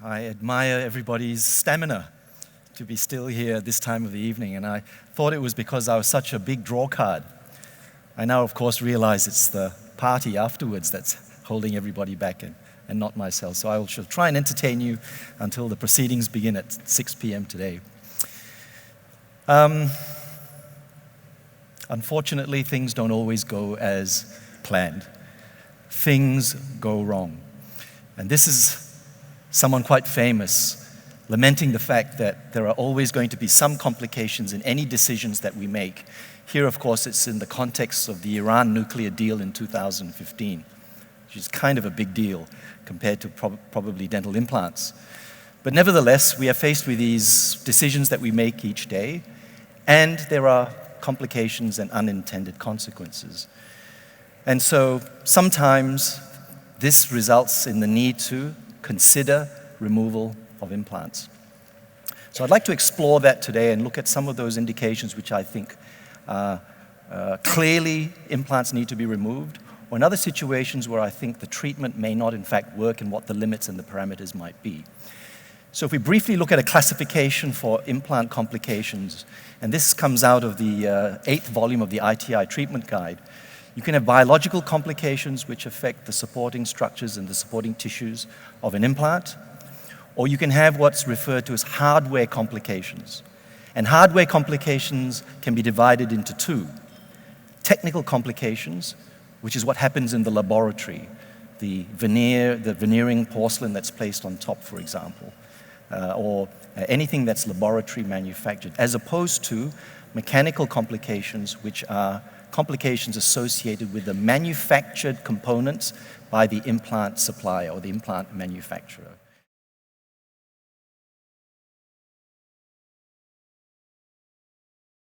I admire everybody's stamina to be still here this time of the evening, and I thought it was because I was such a big draw card. I now, of course, realize it's the party afterwards that's holding everybody back and not myself. So I shall try and entertain you until the proceedings begin at 6 p.m. today. Unfortunately, things don't always go as planned. Things go wrong. And this is someone quite famous lamenting the fact that there are always going to be some complications in any decisions that we make. Here, of course, it's in the context of the Iran nuclear deal in 2015, which is kind of a big deal compared to probably dental implants. But nevertheless, we are faced with these decisions that we make each day, and there are complications and unintended consequences. And so sometimes this results in the need to consider removal of implants. So I'd like to explore that today and look at some of those indications which I think clearly implants need to be removed, or in other situations where I think the treatment may not in fact work and what the limits and the parameters might be. So if we briefly look at a classification for implant complications, and this comes out of the 8th volume of the ITI treatment guide, you can have biological complications which affect the supporting structures and the supporting tissues of an implant, or you can have what's referred to as hardware complications. And hardware complications can be divided into two. Technical complications, which is what happens in the laboratory, the veneering porcelain that's placed on top, for example, or anything that's laboratory manufactured, as opposed to mechanical complications, which are complications associated with the manufactured components by the implant supplier or the implant manufacturer.